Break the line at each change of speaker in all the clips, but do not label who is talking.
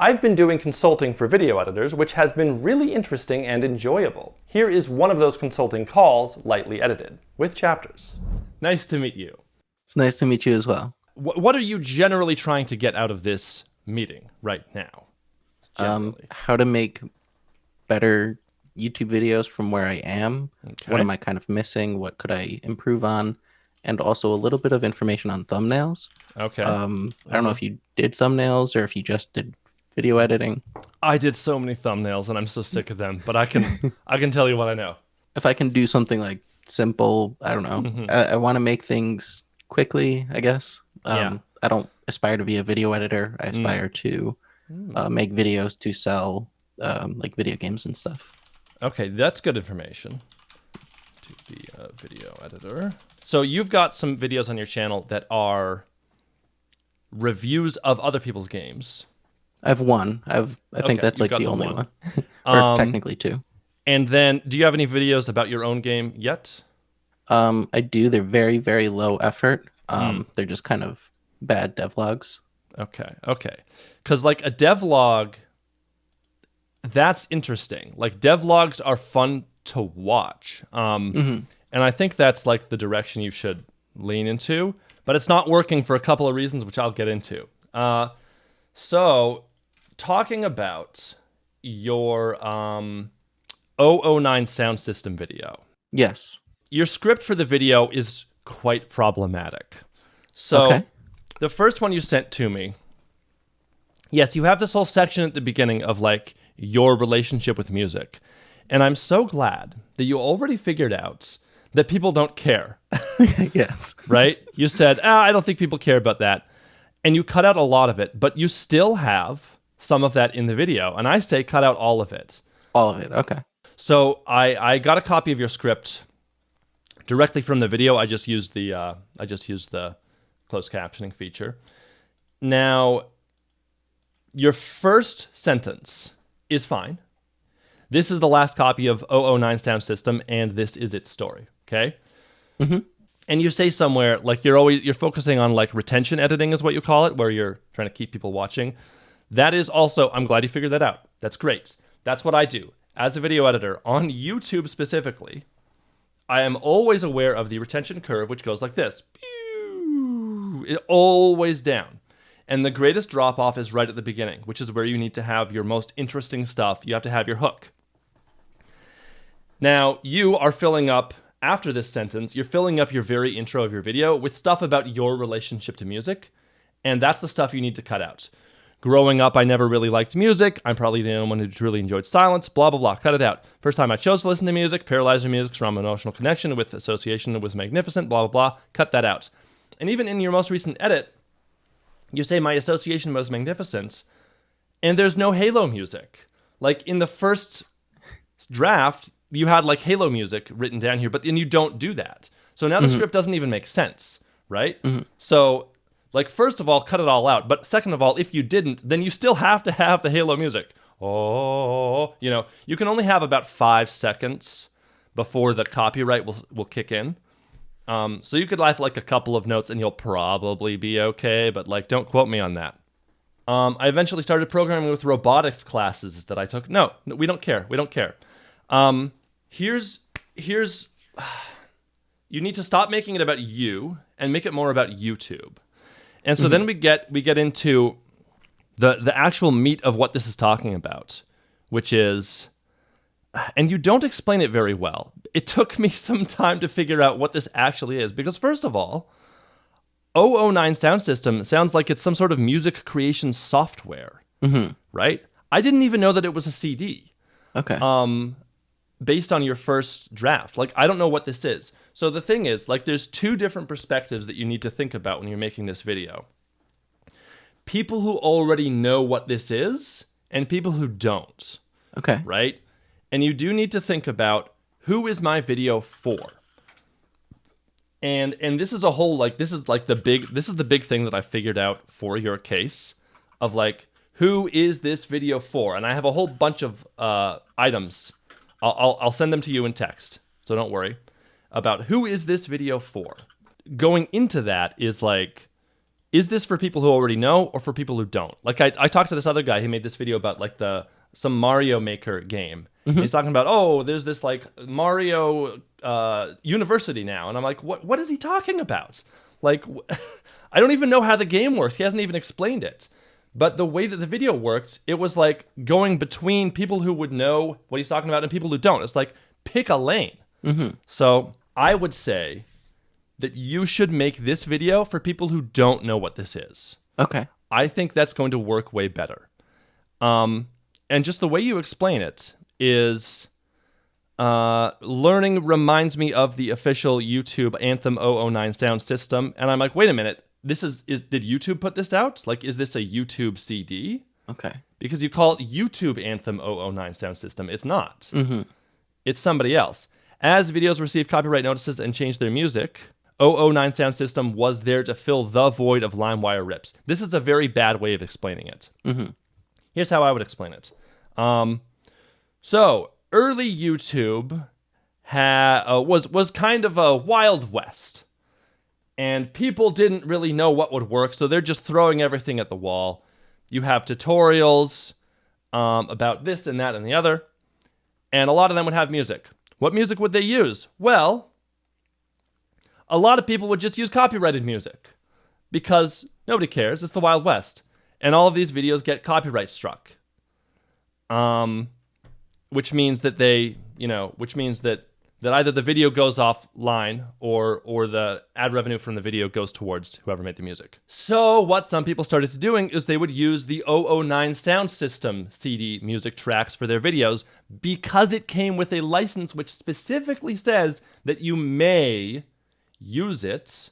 I've been doing consulting for video editors, which has been really interesting and enjoyable. Here is one of those consulting calls, lightly edited, with chapters. Nice to meet you.
It's nice to meet you as well.
What are you generally trying to get out of this meeting right now?
How to make better YouTube videos from where I am.
Okay.
What am I kind of missing? What could I improve on? And also a little bit of information on thumbnails.
Okay.
I don't know if you did thumbnails or if you just did video editing.
I did so many thumbnails and I'm so sick of them, but I can tell you what I know.
If I can do something like simple, I don't know. I want to make things quickly, I guess. I don't aspire to be a video editor. I aspire to make videos to sell like video games and stuff.
Okay, that's good information. To be a video editor. So you've got some videos on your channel that are reviews of other people's games.
I have one. I think that's like the only one. Or technically two.
And then, do you have any videos about your own game yet?
I do. They're very, very low effort. They're just kind of bad devlogs.
Okay. Because like a devlog, that's interesting. Like devlogs are fun to watch. And I think that's like the direction you should lean into. But it's not working for a couple of reasons, which I'll get into. So, talking about your 009 sound system video.
Yes.
Your script for the video is quite problematic. So, the first one you sent to me, yes, you have this whole section at the beginning of like your relationship with music. And I'm so glad that you already figured out that people don't care.
Yes.
Right? You said, I don't think people care about that. And you cut out a lot of it, but you still have some of that in the video. And I say cut out all of it.
All of it, okay.
So I got a copy of your script directly from the video. I just used the closed captioning feature. Now, your first sentence is fine. This is the last copy of 009 Sound System, and this is its story. Okay. And you say somewhere like you're focusing on like retention editing is what you call it, where you're trying to keep people watching. That is also, I'm glad you figured that out. That's great. That's what I do as a video editor on YouTube specifically. I am always aware of the retention curve, which goes like this. It always down. And the greatest drop off is right at the beginning, which is where you need to have your most interesting stuff. You have to have your hook. Now, you are filling up, after this sentence, you're filling up your very intro of your video with stuff about your relationship to music, and that's the stuff you need to cut out. Growing up, I never really liked music. I'm probably the only one who truly enjoyed silence, blah, blah, blah. Cut it out. First time I chose to listen to music, Paralyzer Music, strong emotional connection with association was magnificent, blah, blah, blah. Cut that out. And even in your most recent edit, you say my association was magnificent, and there's no Halo music. Like in the first draft, you had like Halo music written down here, but then you don't do that. So now the script doesn't even make sense, right? So, like, first of all, cut it all out. But second of all, if you didn't, then you still have to have the Halo music. Oh, you can only have about 5 seconds before the copyright will kick in. So you could have like a couple of notes and you'll probably be okay, but like, don't quote me on that. I eventually started programming with robotics classes that I took. No, we don't care. We don't care. Here's you need to stop making it about you and make it more about YouTube. And so then we get into the actual meat of what this is talking about, which is, and you don't explain it very well. It took me some time to figure out what this actually is, because first of all, 009 Sound System sounds like it's some sort of music creation software, right? I didn't even know that it was a CD.
Okay.
Based on your first draft. Like, I don't know what this is. So the thing is, like, there's 2 different perspectives that you need to think about when you're making this video. People who already know what this is, and people who don't.
Okay.
Right? And you do need to think about, who is my video for? And this is a whole, like, this is the big thing that I figured out for your case of, like, who is this video for? And I have a whole bunch of items. I'll send them to you in text, so don't worry, about who is this video for. Going into that is like, is this for people who already know or for people who don't? Like I talked to this other guy who made this video about like some Mario Maker game. And he's talking about, oh, there's this like Mario university now. And I'm like, what is he talking about? Like, I don't even know how the game works. He hasn't even explained it. But the way that the video worked, it was like going between people who would know what he's talking about and people who don't. It's like, pick a lane. So I would say that you should make this video for people who don't know what this is.
Okay.
I think that's going to work way better. And just the way you explain it is learning reminds me of the official YouTube Anthem 009 sound system. And I'm like, wait a minute, this is did YouTube put this out? Like, is this a YouTube CD?
Okay. Because
you call it YouTube Anthem 009 sound system. It's not. It's somebody else. As videos receive copyright notices and change their music, 009 sound system was there to fill the void of LimeWire rips. This is a very bad way of explaining it. Here's how I would explain it. So early YouTube was kind of a Wild West, and people didn't really know what would work, so they're just throwing everything at the wall. You have tutorials about this and that and the other, and a lot of them would have music. What music would they use? Well, a lot of people would just use copyrighted music because nobody cares. It's the Wild West. And all of these videos get copyright struck. Which means that that either the video goes offline or the ad revenue from the video goes towards whoever made the music. So what some people started to doing is they would use the 009 sound system CD music tracks for their videos because it came with a license which specifically says that you may use it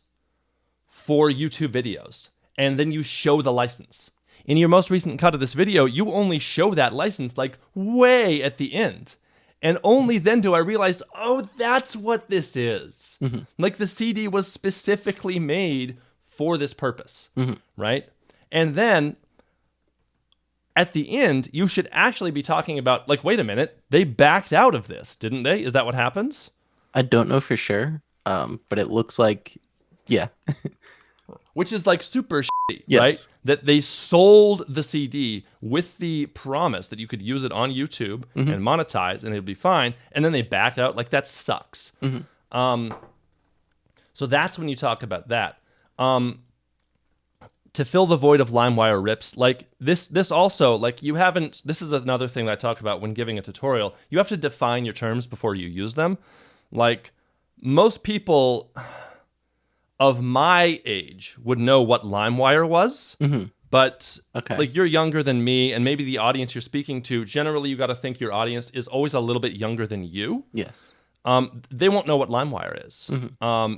for YouTube videos. And then you show the license. In your most recent cut of this video, you only show that license like way at the end. And only then do I realize, oh, that's what this is. Like the CD was specifically made for this purpose, right? And then at the end, you should actually be talking about, like, wait a minute, they backed out of this, didn't they? Is that what happens?
I don't know for sure, but it looks like, yeah.
Which is like super shitty,
yes.
Right? That they sold the CD with the promise that you could use it on YouTube and monetize and it'd be fine. And then they backed out. Like, that sucks. So that's when you talk about that. To fill the void of LimeWire rips, like this also, like you haven't, this is another thing that I talk about when giving a tutorial. You have to define your terms before you use them. Like, most people of my age would know what LimeWire was, but like you're younger than me, and maybe the audience you're speaking to, generally you got to think your audience is always a little bit younger than you.
Yes.
They won't know what LimeWire is.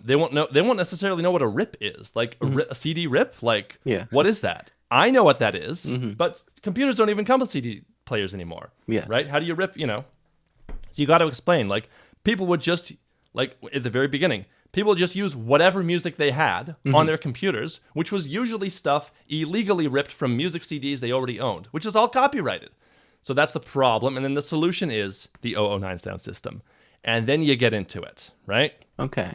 They won't necessarily know what a rip is. Like a CD rip, like what is that? I know what that is, but computers don't even come with CD players anymore.
Yes.
Right? How do you rip, So you got to explain. Like, people would just, like at the very beginning, people just use whatever music they had on their computers, which was usually stuff illegally ripped from music CDs they already owned, which is all copyrighted. So that's the problem. And then the solution is the 009 sound system. And then you get into it, right?
Okay.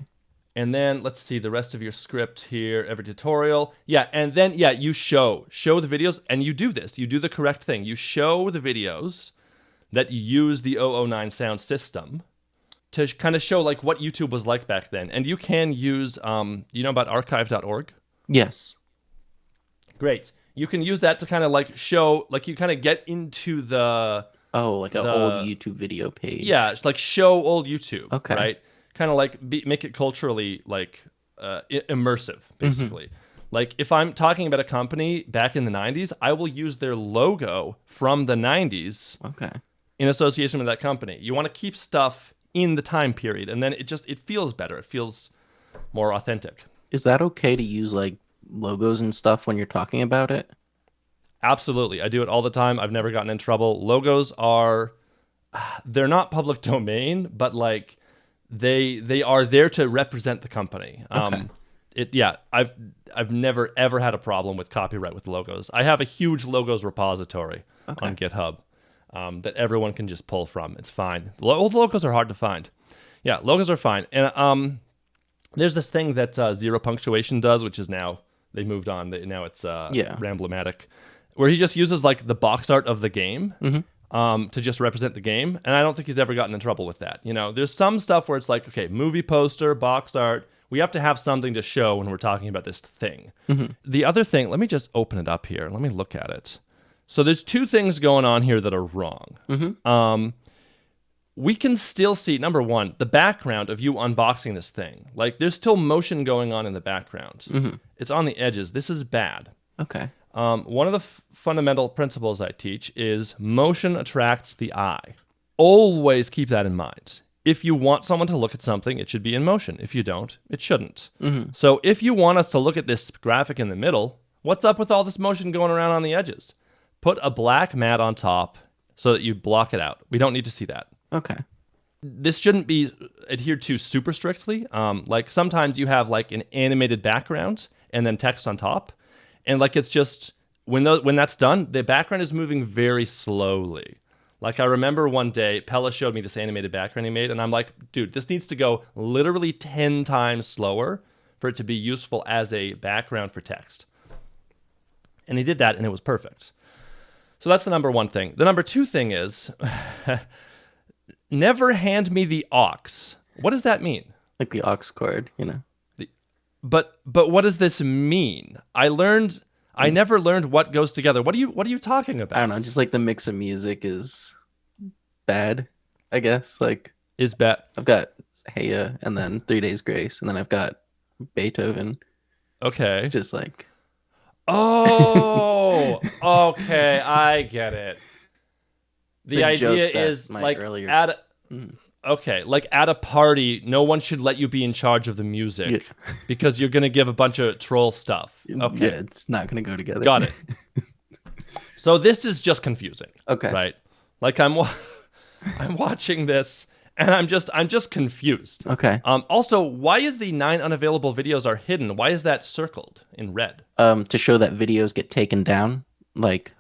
And then let's see the rest of your script here, every tutorial. Yeah, and then, you show the videos, and you do this. You do the correct thing. You show the videos that use the 009 sound system to kind of show like what YouTube was like back then. And you can use, you know about archive.org?
Yes.
Great. You can use that to kind of like show, like you kind of get into the...
Oh, like an old YouTube video page.
Yeah, it's like show old YouTube,
okay.
Right? Kind of like make it culturally like immersive, basically. Like if I'm talking about a company back in the 90s, I will use their logo from the 90s in association with that company. You want to keep stuff in the time period, and then it feels better. It feels more authentic.
Is that okay to use like logos and stuff when you're talking about it?
Absolutely. I do it all the time. I've never gotten in trouble. Logos they're not public domain, but like they are there to represent the company. I've never ever had a problem with copyright with logos. I have a huge logos repository on GitHub. That everyone can just pull from. It's fine. Old logos are hard to find. Yeah, logos are fine. And there's this thing that Zero Punctuation does, which is now they moved on. Now it's
Yeah.
Ramblematic, where he just uses like the box art of the game
Mm-hmm.
to just represent the game. And I don't think he's ever gotten in trouble with that. You know, there's some stuff where it's like, okay, movie poster, box art. We have to have something to show when we're talking about this thing.
Mm-hmm.
The other thing, let me just open it up here. Let me look at it. So there's two things going on here that are wrong.
Mm-hmm.
We can still see, number one, the background of you unboxing this thing. Like, there's still motion going on in the background.
Mm-hmm.
It's on the edges. This is bad.
Okay.
One of the fundamental principles I teach is motion attracts the eye. Always keep that in mind. If you want someone to look at something, it should be in motion. If you don't, it shouldn't.
Mm-hmm.
So if you want us to look at this graphic in the middle, what's up with all this motion going around on the edges? Put a black mat on top so that you block it out. We don't need to see that.
Okay.
This shouldn't be adhered to super strictly. Like sometimes you have like an animated background and then text on top. And like it's just, when that's done, the background is moving very slowly. Like I remember one day, Pella showed me this animated background he made, and I'm like, dude, this needs to go literally 10 times slower for it to be useful as a background for text. And he did that, and it was perfect. So that's the number one thing. The number two thing is, never hand me the aux. What does that mean?
Like the aux cord, you know.
But what does this mean? I never learned what goes together. What are you talking about?
I don't know, just like the mix of music is bad, I guess. Like
Is bad.
I've got Heya and then 3 Days Grace, and then I've got Beethoven.
Okay.
Just like
Oh, okay, I get it. The idea is like like at a party, no one should let you be in charge of the music because you're gonna give a bunch of troll stuff. Okay,
yeah, it's not gonna go together.
Got it. So this is just confusing.
Okay,
right? Like I'm watching this and I'm just confused.
Okay.
Also, why is the 9 unavailable videos are hidden? Why is that circled in red?
To show that videos get taken down. Like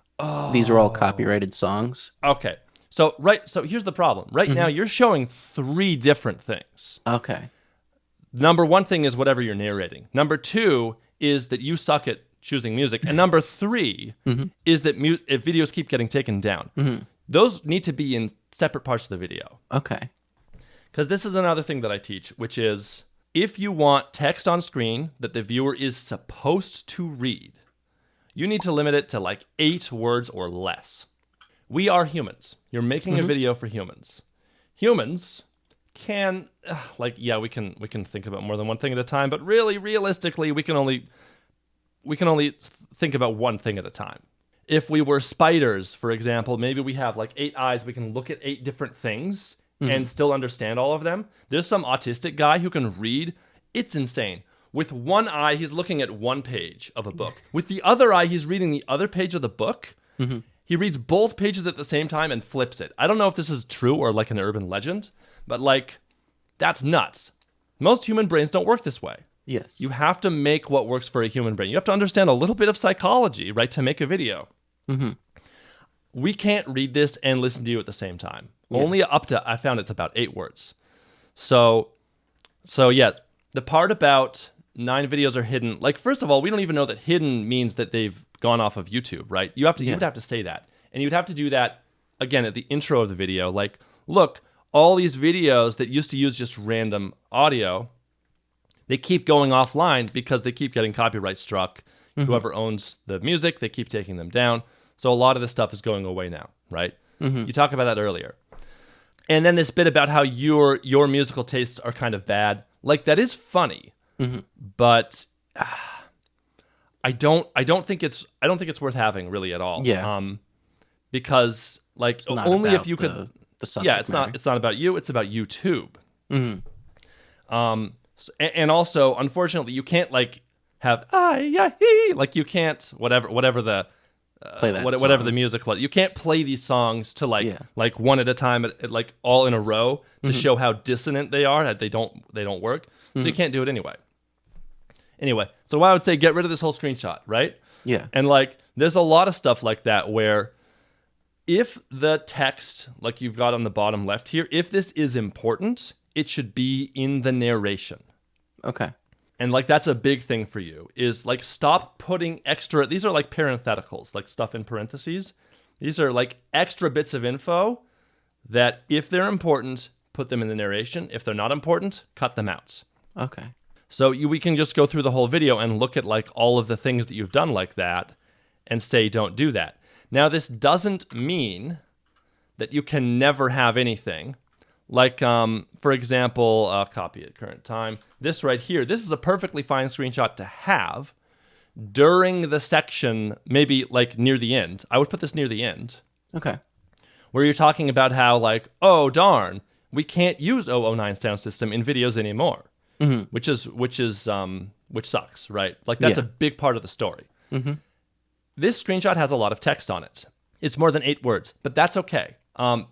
these are all copyrighted songs.
Okay. So here's the problem. Right now you're showing 3 different things.
Okay.
Number 1 thing is whatever you're narrating. Number 2 is that you suck at choosing music. And number 3 is that if videos keep getting taken down. Those need to be in separate parts of the video.
Okay.
Because this is another thing that I teach, which is if you want text on screen that the viewer is supposed to read, you need to limit it to like 8 words or less. We are humans. You're making a video for humans. Humans can, we can think about more than one thing at a time, but really, realistically, we can only think about one thing at a time. If we were spiders, for example, maybe we have like 8 eyes. We can look at 8 different things and still understand all of them. There's some autistic guy who can read. It's insane. With one eye, he's looking at one page of a book. With the other eye, he's reading the other page of the book. He reads both pages at the same time and flips it. I don't know if this is true or like an urban legend, but like, that's nuts. Most human brains don't work this way.
Yes.
You have to make what works for a human brain. You have to understand a little bit of psychology, right, to make a video. We can't read this and listen to you at the same time. Yeah. Only up to, I found it's about 8 words. So yes, the part about 9 videos are hidden, like, first of all, we don't even know that hidden means that they've gone off of YouTube, right? You would have to say that. And you'd have to do that, again, at the intro of the video. Like, look, all these videos that used to use just random audio, they keep going offline because they keep getting copyright struck. Whoever owns the music, they keep taking them down. So a lot of this stuff is going away now, right? You talked about that earlier. And then this bit about how your musical tastes are kind of bad. Like, that is funny. But I don't think it's worth having really at all.
Yeah.
Because like only if you could
the subject
it's
matter.
not about you, it's about YouTube. And also, unfortunately, you can't like have like you can't whatever the whatever the music was. You can't play these songs to like one at a time, like all in a row to show how dissonant they are. That they don't work. So you can't do it anyway. Anyway, so I would say get rid of this whole screenshot, right?
Yeah.
And like, there's a lot of stuff like that where if the text, like you've got on the bottom left here, if this is important, it should be in the narration.
Okay.
And like that's a big thing for you is like stop putting extra. These are like parentheticals, like stuff in parentheses. These are like extra bits of info that if they're important, put them in the narration. If they're not important, cut them out.
Okay.
So we can just go through the whole video and look at like all of the things that you've done like that and say don't do that. Now this doesn't mean that you can never have anything. Like, for example, copy at current time. This right here, this is a perfectly fine screenshot to have during the section, maybe like near the end. I would put this near the end.
Okay.
Where you're talking about how like, oh darn, we can't use 009 sound system in videos anymore. Mm-hmm. Which sucks, right? Like that's a big part of the story. Mm-hmm. This screenshot has a lot of text on it. It's more than 8 words, but that's okay.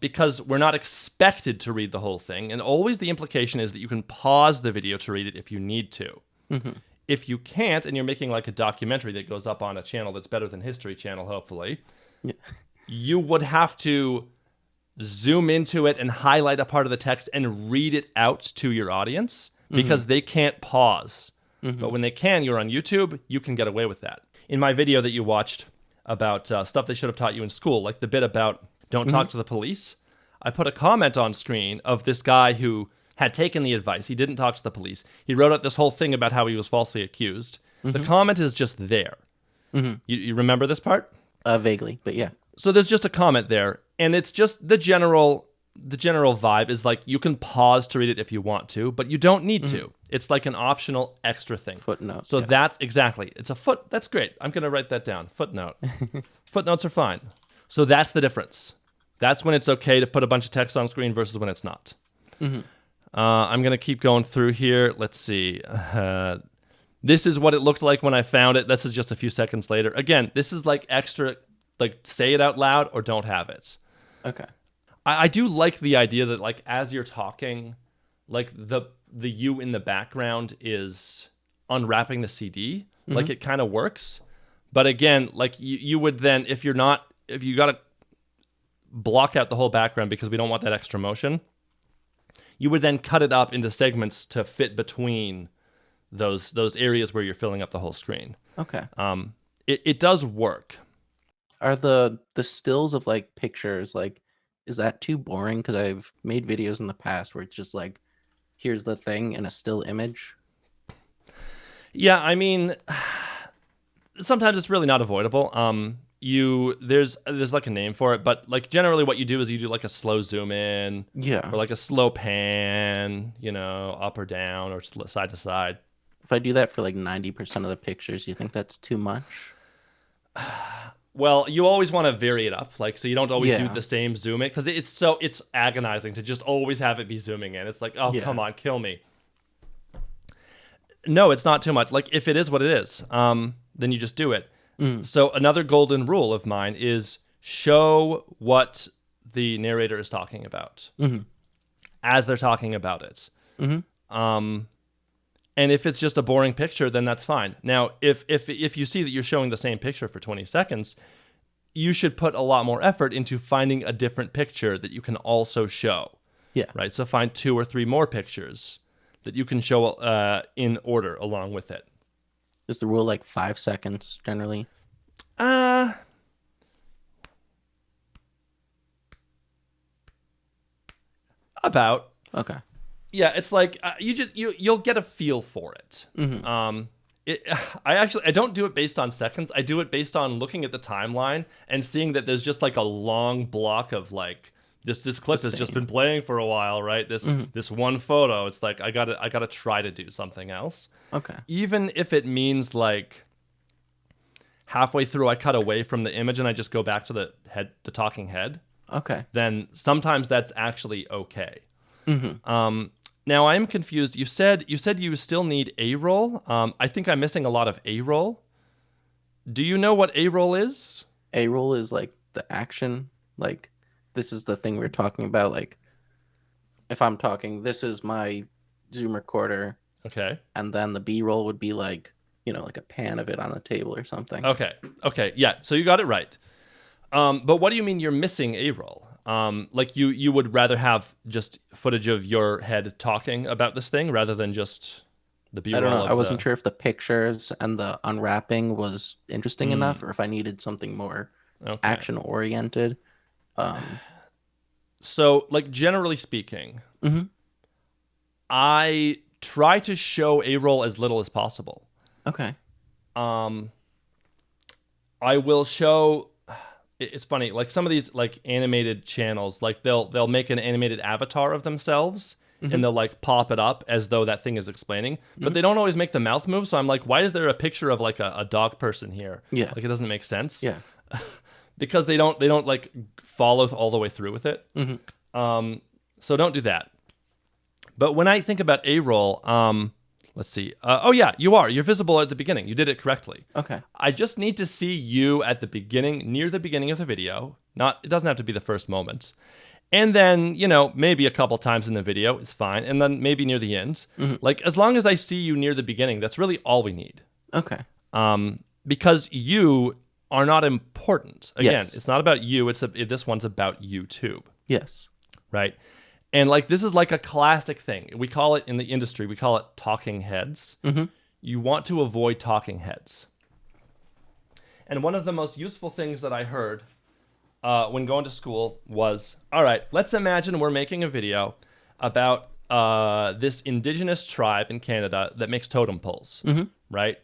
Because we're not expected to read the whole thing. And always the implication is that you can pause the video to read it if you need to. Mm-hmm. If you can't, and you're making like a documentary that goes up on a channel that's better than History Channel, hopefully, you would have to zoom into it and highlight a part of the text and read it out to your audience because they can't pause. Mm-hmm. But when they can, you're on YouTube, you can get away with that. In my video that you watched about stuff they should have taught you in school, like the bit about don't talk to the police, I put a comment on screen of this guy who had taken the advice. He didn't talk to the police. He wrote out this whole thing about how he was falsely accused. The comment is just there. You remember this part?
Vaguely, but yeah.
So there's just a comment there, and it's just the general vibe is like you can pause to read it if you want to, but you don't need to. It's like an optional extra thing.
Footnote.
So that's exactly. It's a foot. That's great. I'm going to write that down. Footnote. Footnotes are fine. So that's the difference. That's when it's okay to put a bunch of text on screen versus when it's not. I'm going to keep going through here. Let's see. This is what it looked like when I found it. This is just a few seconds later. Again, this is like extra, like say it out loud or don't have it.
Okay.
I do like the idea that like as you're talking, like the you in the background is unwrapping the CD. Like it kind of works. But again, like you would then, if you got to block out the whole background because we don't want that extra motion, you would then cut it up into segments to fit between those areas where you're filling up the whole screen.
Okay.
It does work.
Are the stills of like pictures, like, is that too boring? Because I've made videos in the past where it's just like, here's the thing in a still image.
Yeah, I mean, sometimes it's really not avoidable. There's like a name for it, but like generally what you do is you do like a slow zoom in, or like a slow pan, up or down or side to side.
If I do that for like 90% of the pictures, you think that's too much?
Well, you always want to vary it up, like so you don't always do the same zoom in because it's agonizing to just always have it be zooming in. It's like, oh come on, kill me. No, it's not too much. Like if it is what it is, then you just do it. So another golden rule of mine is show what the narrator is talking about as they're talking about it. And if it's just a boring picture, then that's fine. Now, if you see that you're showing the same picture for 20 seconds, you should put a lot more effort into finding a different picture that you can also show.
Yeah.
Right? So find 2 or 3 more pictures that you can show in order along with it.
Is the rule like 5 seconds generally?
About.
Okay.
Yeah, it's like you'll get a feel for it. I don't do it based on seconds. I do it based on looking at the timeline and seeing that there's just like a long block of like this clip has just been playing for a while, right? This one photo. It's like I gotta try to do something else.
Okay.
Even if it means like halfway through I cut away from the image and I just go back to the talking head.
Okay.
Then sometimes that's actually okay. Now I'm confused. You said you still need A-roll. I think I'm missing a lot of A-roll. Do you know what A-roll is?
A-roll is like the action. Like this is the thing we're talking about. Like if I'm talking, this is my Zoom recorder.
Okay. And
then the B-roll would be like, like a pan of it on the table or something.
Okay. Yeah. So you got it right. But what do you mean you're missing A-roll? Like you would rather have just footage of your head talking about this thing rather than just the
I don't
B-roll
know.
of
I wasn't
the.
sure if the pictures and the unwrapping was interesting enough, or if I needed something more
Okay.
action oriented.
So, like generally speaking,
Mhm.
I try to show A-roll as little as possible.
Okay.
Um, I will show. It's funny, like some of these like animated channels, like they'll make an animated avatar of themselves and they'll like pop it up as though that thing is explaining, but they don't always make the mouth move. So I'm like, why is there a picture of like a dog person here?
Yeah.
Like it doesn't make sense.
Yeah.
Because they don't like follow all the way through with it. So don't do that. But when I think about A-roll, let's see. Oh yeah, you're visible at the beginning. You did it correctly.
Okay.
I just need to see you at the beginning, near the beginning of the video. It doesn't have to be the first moment. And then, maybe a couple times in the video is fine. And then maybe near the end. Like as long as I see you near the beginning, that's really all we need.
Okay.
Because you are not important. Again,
Yes.
it's not about you. This one's about YouTube,
Yes.
right? And like this is like a classic thing. We call it in the industry, we call it talking heads. You want to avoid talking heads. And one of the most useful things that I heard when going to school was, all right, let's imagine we're making a video about this indigenous tribe in Canada that makes totem poles, right?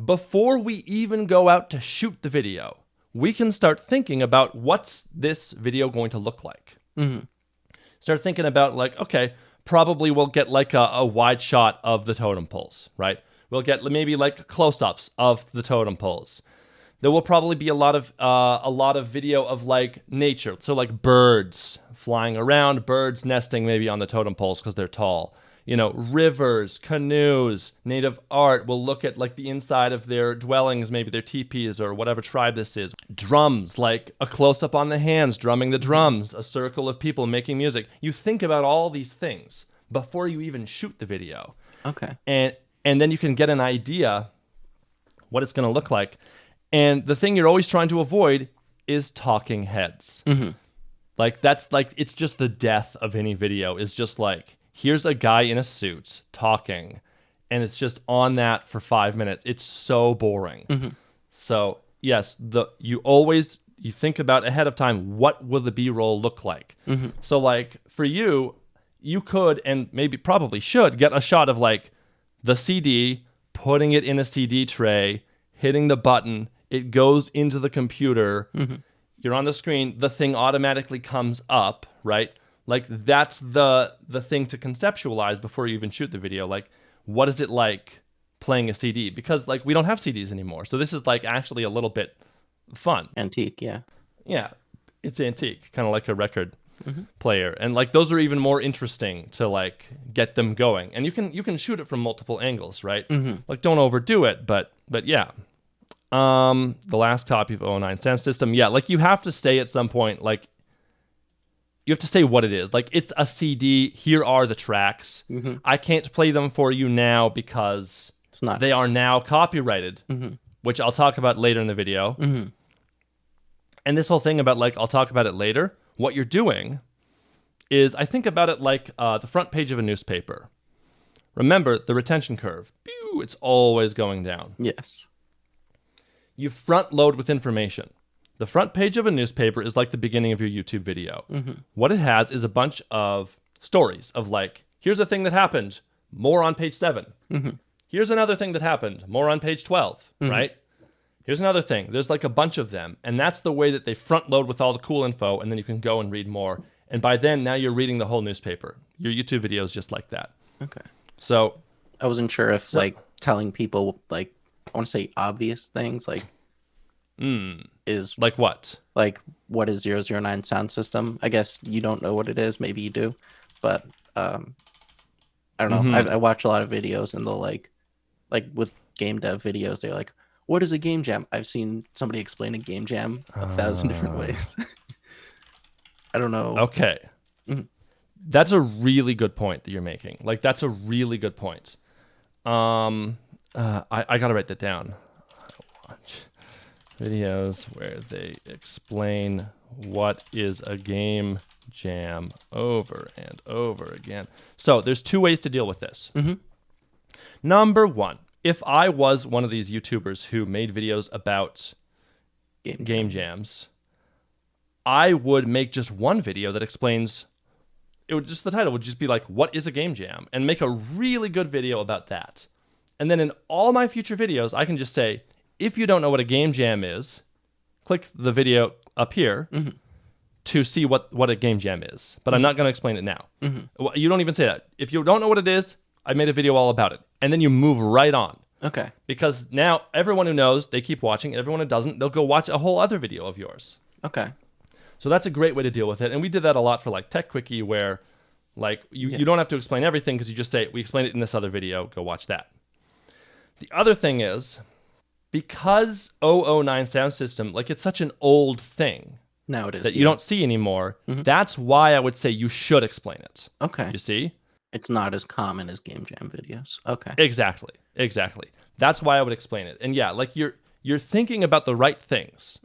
Before we even go out to shoot the video, we can start thinking about what's this video going to look like. Start thinking about like, okay, probably we'll get like a wide shot of the totem poles, right? We'll get maybe like close-ups of the totem poles. There will probably be a lot of video of like nature, so like birds flying around, birds nesting maybe on the totem poles because they're tall. Rivers, canoes, native art. We'll look at like the inside of their dwellings, maybe their teepees or whatever tribe this is. Drums, like a close-up on the hands, drumming the drums, a circle of people making music. You think about all these things before you even shoot the video.
Okay.
And then you can get an idea what it's going to look like. And the thing you're always trying to avoid is talking heads. Like that's like, it's just the death of any video is just like, here's a guy in a suit talking, and it's just on that for 5 minutes. It's so boring. So yes, you think about ahead of time, what will the B-roll look like? So like for you could, and maybe probably should, get a shot of like the CD, putting it in a CD tray, hitting the button, it goes into the computer, you're on the screen, the thing automatically comes up, right? Like that's the thing to conceptualize before you even shoot the video. Like, what is it like playing a CD? Because like we don't have CDs anymore, so this is like actually a little bit fun.
Antique, yeah.
Yeah, it's antique, kind of like a record player, and like those are even more interesting to like get them going. And you can shoot it from multiple angles, right? Like don't overdo it, but yeah. The last copy of 009 Sound System, yeah, like you have to say at some point like. You have to say what it is. Like, it's a CD. Here are the tracks. I can't play them for you now because they are now copyrighted, which I'll talk about later in the video. And this whole thing about, like, I'll talk about it later. What you're doing is, I think about it like the front page of a newspaper. Remember, the retention curve. Pew, it's always going down.
Yes.
You front load with information. The front page of a newspaper is like the beginning of your YouTube video. What it has is a bunch of stories of like, here's a thing that happened, more on page 7. Here's another thing that happened, more on page 12, right? Here's another thing. There's like a bunch of them. And that's the way that they front load with all the cool info, and then you can go and read more. And by then, now you're reading the whole newspaper. Your YouTube video is just like that.
Okay.
So
I wasn't sure if like telling people like, I want to say obvious things like, is
like what?
Like what is 009 Sound System? I guess you don't know what it is. Maybe you do, but I don't know. I watch a lot of videos, and they'll like with game dev videos, they're like, "What is a game jam?" I've seen somebody explain a game jam 1,000 different ways. I don't know.
Okay, that's a really good point that you're making. Like that's a really good point. I gotta write that down. Watch videos where they explain what is a game jam over and over again. So there's 2 ways to deal with this. Number one, if I was one of these YouTubers who made videos about game jams, I would make just one video that explains, the title would just be like, what is a game jam? And make a really good video about that. And then in all my future videos, I can just say, if you don't know what a game jam is, click the video up here to see what a game jam is. But I'm not going to explain it now. You don't even say that. If you don't know what it is, I made a video all about it. And then you move right on.
Okay.
Because now everyone who knows, they keep watching. Everyone who doesn't, they'll go watch a whole other video of yours.
Okay.
So that's a great way to deal with it. And we did that a lot for like Tech Quickie, where like you don't have to explain everything because you just say, we explained it in this other video, go watch that. The other thing is, because 009 sound system, like it's such an old thing
now it is
that you don't see anymore, that's why I would say you should explain it.
Okay.
You see?
It's not as common as game jam videos. Okay.
Exactly. That's why I would explain it. And yeah, like you're thinking about the right things.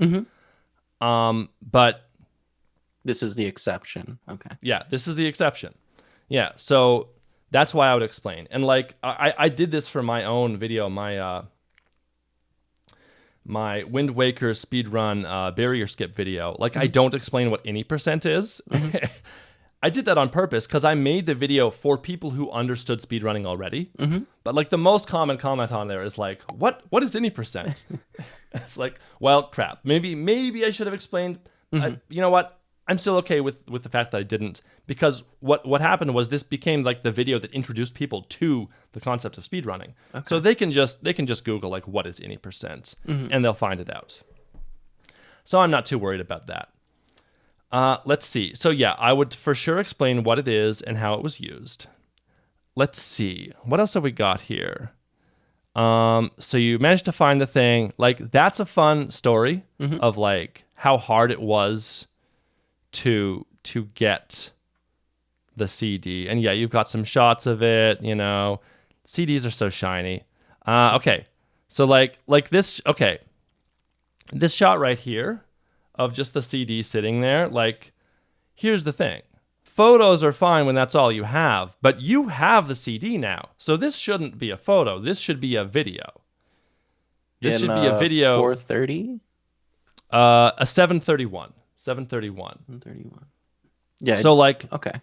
But
this is the exception. Okay.
Yeah, this is the exception. Yeah, so that's why I would explain. And like I did this for my own video, my Wind Waker speedrun barrier skip video. Like I don't explain what any percent is. I did that on purpose because I made the video for people who understood speedrunning already. But like the most common comment on there is like, what is any percent? It's like, well, crap. Maybe I should have explained. You know what? I'm still okay with the fact that I didn't, because what happened was this became like the video that introduced people to the concept of speedrunning. Okay. So they can just Google like what is any percent and they'll find it out. So I'm not too worried about that. Let's see. So yeah, I would for sure explain what it is and how it was used. Let's see. What else have we got here? So you managed to find the thing. Like that's a fun story of like how hard it was to get the CD. And yeah, you've got some shots of it, you know. CDs are so shiny. Okay. So like this, okay. This shot right here of just the CD sitting there, like, here's the thing. Photos are fine when that's all you have, but you have the CD now. So this shouldn't be a photo. This should be a video. This should be a video.
430?
A 731. 731.
731. Yeah.
So like,
okay.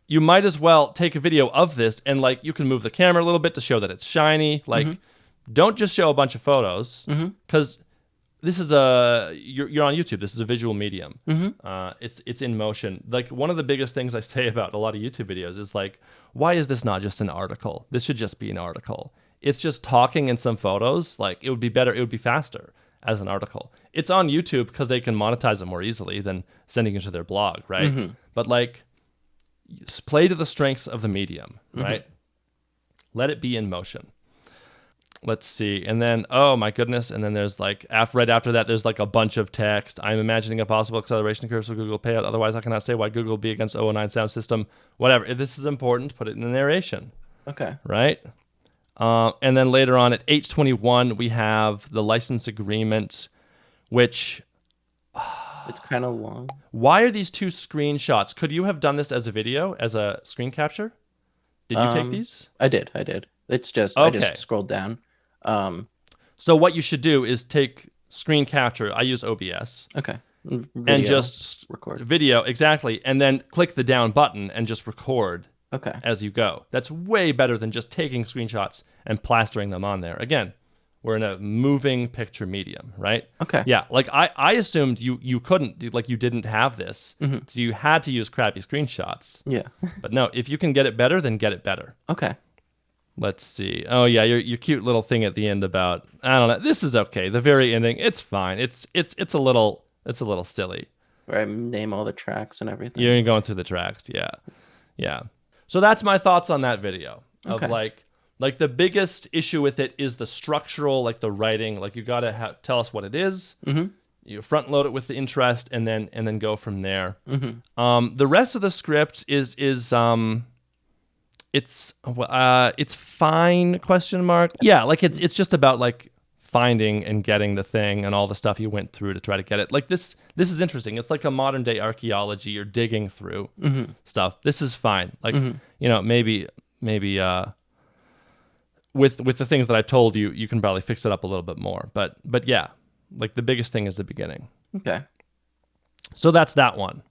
You might as well take a video of this and like you can move the camera a little bit to show that it's shiny. Like, don't just show a bunch of photos because this is you're on YouTube. This is a visual medium. It's in motion. Like one of the biggest things I say about a lot of YouTube videos is like, why is this not just an article? This should just be an article. It's just talking and some photos. Like it would be better. It would be faster as an article. It's on YouTube because they can monetize it more easily than sending it to their blog, right? But like, play to the strengths of the medium, right? Let it be in motion. Let's see. And then, oh my goodness. And then there's like, right after that, there's like a bunch of text. I'm imagining a possible acceleration curve for Google payout. Otherwise, I cannot say why Google will be against 009 sound system. Whatever. If this is important, put it in the narration. Okay. Right? And then later on at H21, we have the license agreement, which...
It's kind of long.
Why are these two screenshots? Could you have done this as a video, as a screen capture? Did you take these?
I did. It's just, I just scrolled down.
So what you should do is take screen capture. I use OBS.
Okay.
Video, and just record. Video, exactly. And then click the down button and just record as you go. That's way better than just taking screenshots and plastering them on there. Again, we're in a moving picture medium, right? Okay. Yeah, like I assumed you couldn't, like you didn't have this. So you had to use crappy screenshots. Yeah. But no, if you can get it better, then get it better. Okay. Let's see. Oh yeah, your cute little thing at the end about, I don't know. This is okay. The very ending, it's fine. It's a little silly.
Where I name all the tracks and everything.
You're going through the tracks, yeah. Yeah. So that's my thoughts on that video. Of like the biggest issue with it is the structural, like the writing. Like you gotta tell us what it is. You front load it with the interest, and then go from there. The rest of the script is it's fine ? Yeah, like it's just about like finding and getting the thing and all the stuff you went through to try to get it. Like this is interesting. It's like a modern day archaeology. You're digging through stuff. This is fine. Like you know, maybe with the things that I told you, you can probably fix it up a little bit more. But yeah, like the biggest thing is the beginning.
Okay.
So that's that one.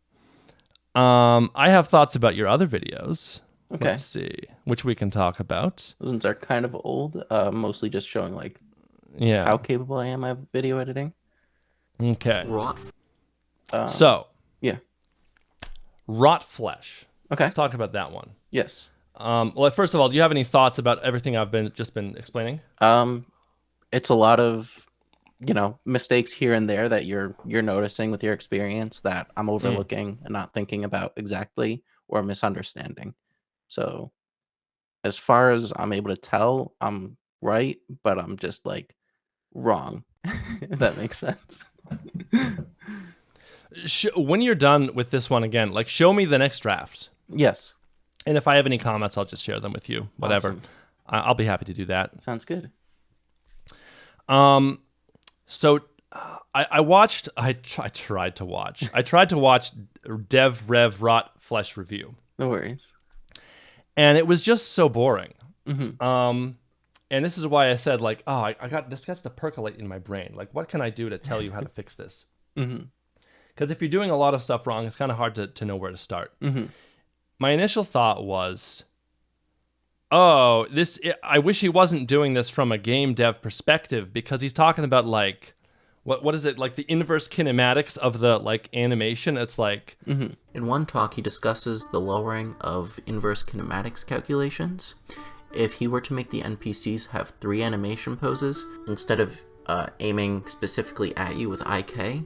I have thoughts about your other videos.
Okay.
Let's see, which we can talk about.
Those ones are kind of old, mostly just showing like
Yeah.
how capable I am of video editing.
Okay.
Wrought.
So,
Yeah.
Wrought Flesh.
Okay.
Let's talk about that one.
Yes.
Well, first of all, do you have any thoughts about everything I've just been explaining?
It's a lot of, mistakes here and there that you're noticing with your experience that I'm overlooking and not thinking about exactly, or misunderstanding. So as far as I'm able to tell, I'm right, but I'm just like wrong. If that makes sense.
When you're done with this one again, like show me the next draft.
Yes.
And if I have any comments, I'll just share them with you. Whatever.
Awesome.
I'll be happy to do that.
Sounds good.
So I tried to watch Rev Wrought Flesh review.
No worries.
And it was just so boring.
Mm-hmm.
And this is why I said, like, oh, I got this gets to percolate in my brain. Like, what can I do to tell you how to fix this?
Mm-hmm.
Because if you're doing a lot of stuff wrong, it's kind of hard to know where to start.
Mm-hmm.
My initial thought was, oh, I wish he wasn't doing this from a game dev perspective, because he's talking about like, what is it, like the inverse kinematics of the like animation? It's like,
In one talk, he discusses the lowering of inverse kinematics calculations. If he were to make the NPCs have 3 animation poses instead of aiming specifically at you with IK,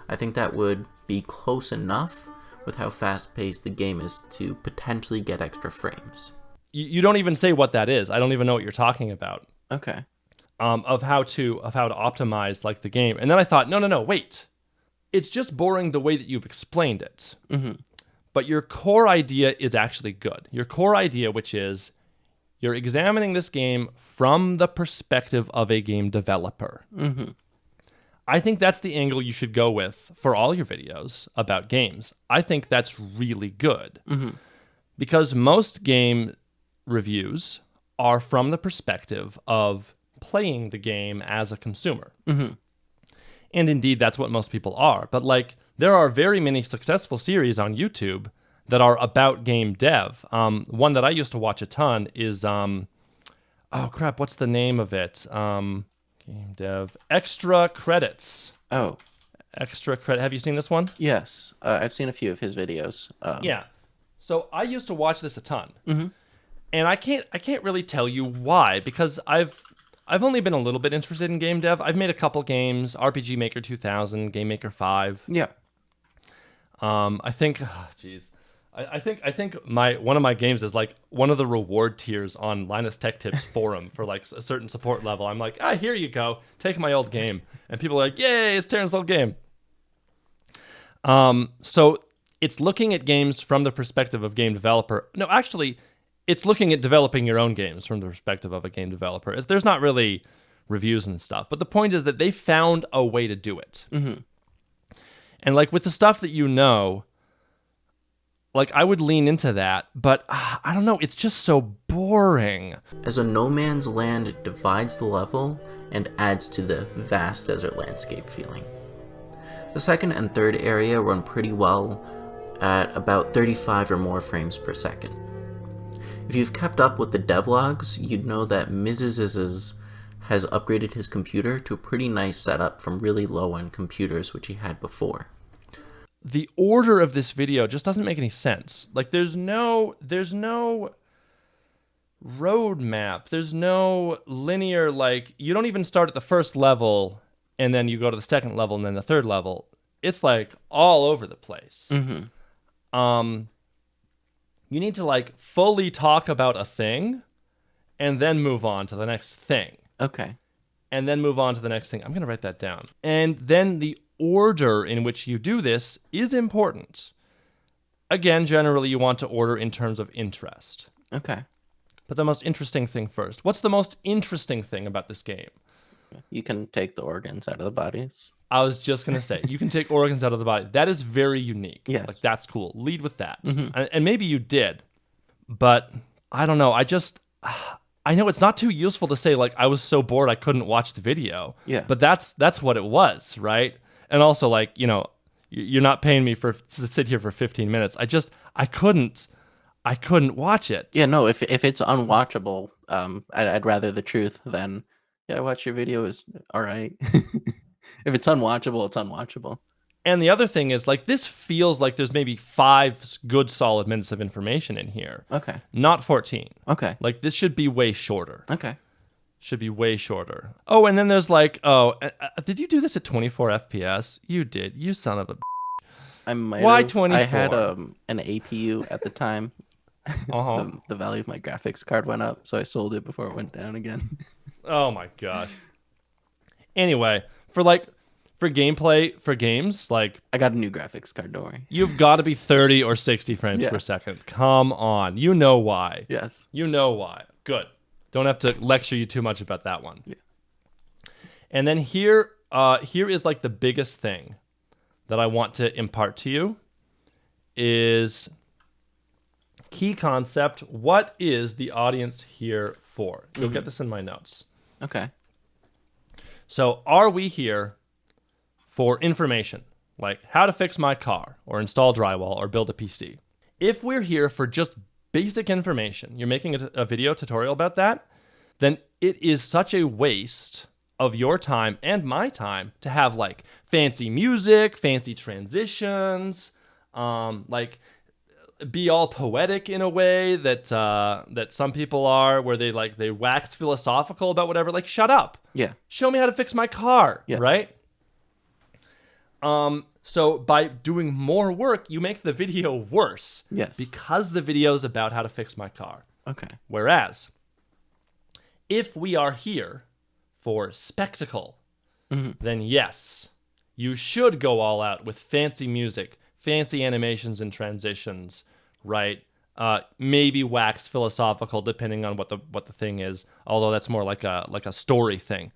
I think that would be close enough with how fast-paced the game is to potentially get extra frames.
you don't even say what that is. I don't even know what you're talking about.
Okay.
Of how to optimize like the game. And then I thought, no, wait. It's just boring the way that you've explained it.
Mm-hmm.
But your core idea is actually good. Your core idea, which is you're examining this game from the perspective of a game developer.
Mm-hmm.
I think that's the angle you should go with for all your videos about games. I think that's really good.
Mm-hmm.
Because most game reviews are from the perspective of playing the game as a consumer.
Mm-hmm.
And indeed, that's what most people are. But like, there are very many successful series on YouTube that are about game dev. One that I used to watch a ton is, oh crap, what's the name of it? Game dev. Extra Credits.
Oh.
Extra Credit. Have you seen this one?
Yes. I've seen a few of his videos.
Yeah. So I used to watch this a ton.
Mm-hmm.
And I can't really tell you why, because I've only been a little bit interested in game dev. I've made a couple games, RPG Maker 2000, Game Maker 5.
Yeah.
I think, I think one of my games is like one of the reward tiers on Linus Tech Tips forum for like a certain support level. I'm like, here you go, take my old game, and people are like, yay, it's Taran's old game. So it's looking at games from the perspective of game developer. No, actually, it's looking at developing your own games from the perspective of a game developer. There's not really reviews and stuff, but the point is that they found a way to do it.
Mm-hmm.
And like with the stuff that like I would lean into that, but I don't know, it's just so boring.
As a no man's land, it divides the level and adds to the vast desert landscape feeling. The second and third area run pretty well at about 35 or more frames per second. If you've kept up with the devlogs, you'd know that Mrs. has upgraded his computer to a pretty nice setup from really low-end computers which he had before.
The order of this video just doesn't make any sense. Like there's no roadmap. There's no linear, like you don't even start at the first level and then you go to the second level and then the third level. It's like all over the place.
Mm-hmm.
You need to like fully talk about a thing and then move on to the next thing.
Okay.
And then move on to the next thing. I'm going to write that down. And then the order in which you do this is important. Again, generally you want to order in terms of interest.
Okay.
But the most interesting thing first. What's the most interesting thing about this game?
You can take the organs out of the bodies.
I was just going to say, you can take organs out of the body. That is very unique.
Yes.
Like, that's cool. Lead with that.
Mm-hmm.
And maybe you did. But I don't know. I know it's not too useful to say like I was so bored I couldn't watch the video.
Yeah.
But that's what it was, right? And also like, you're not paying me to sit here for 15 minutes. I couldn't watch it.
Yeah, no, if it's unwatchable, I'd rather the truth than, yeah, I watched your video, is all right. If it's unwatchable, it's unwatchable.
And the other thing is like this feels like there's maybe 5 good solid minutes of information in here.
Okay.
Not 14.
Okay.
Like this should be way shorter.
Okay.
Should be way shorter. Oh, and then there's like, did you do this at 24 FPS? You did. You son of a.
I might
Why
have.
24?
I had an APU at the time.
Uh-huh.
The value of my graphics card went up, so I sold it before it went down again.
Oh my gosh. Anyway, for gameplay, for games, like
I got a new graphics card, don't worry.
you've got to be 30 or 60 frames per second. Come on. You know why.
Yes.
You know why. Good. Don't have to lecture you too much about that one.
Yeah.
And then here is like the biggest thing that I want to impart to you is key concept. What is the audience here for? You'll get this in my notes.
Okay.
So are we here for information, like how to fix my car or install drywall or build a PC? If we're here for just basic information, you're making a video tutorial about that, then it is such a waste of your time and my time to have like fancy music, fancy transitions, like be all poetic in a way that that some people are, where they wax philosophical about whatever. Like, shut up.
Yeah.
Show me how to fix my car.
Yes.
Right? So by doing more work, you make the video worse.
Yes.
Because the video is about how to fix my car.
Okay.
Whereas, if we are here for spectacle, then yes, you should go all out with fancy music, fancy animations and transitions, right? Maybe wax philosophical depending on what the thing is, although that's more like a story thing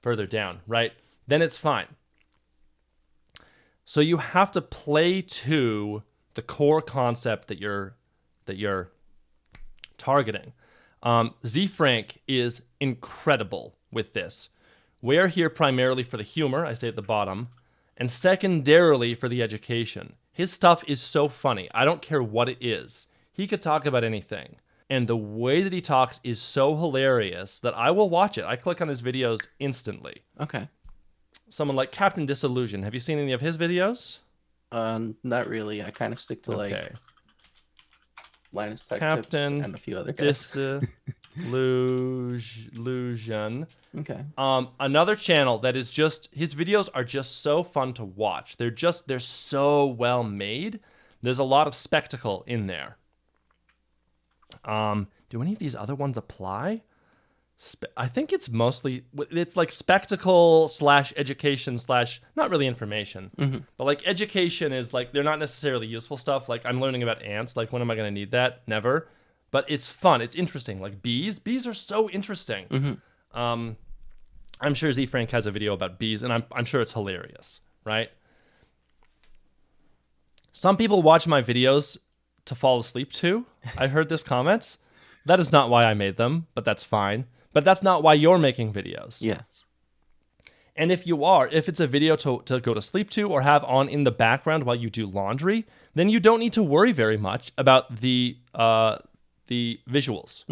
further down, right? Then it's fine. So you have to play to the core concept that you're targeting. Z Frank is incredible with this. We're here primarily for the humor, I say at the bottom, and secondarily for the education. His stuff is so funny. I don't care what it is. He could talk about anything. And the way that he talks is so hilarious that I will watch it. I click on his videos instantly.
Okay.
Someone like Captain Disillusion. Have you seen any of his videos?
Not really. I kind of stick to like Linus Tech Tips
Captain
and a few other guys.
Disillusion.
Okay.
Another channel that is just, his videos are just so fun to watch. They're so well made. There's a lot of spectacle in there. Do any of these other ones apply? I think it's like spectacle / education / not really information, but like education is like, they're not necessarily useful stuff. Like I'm learning about ants. Like when am I going to need that? Never. But it's fun. It's interesting. Like bees are so interesting. I'm sure Z Frank has a video about bees, and I'm sure it's hilarious, right? Some people watch my videos to fall asleep to. I heard this comment. That is not why I made them, but that's fine. But that's not why you're making videos.
Yes.
And if it's a video to go to sleep to or have on in the background while you do laundry, then you don't need to worry very much about the visuals.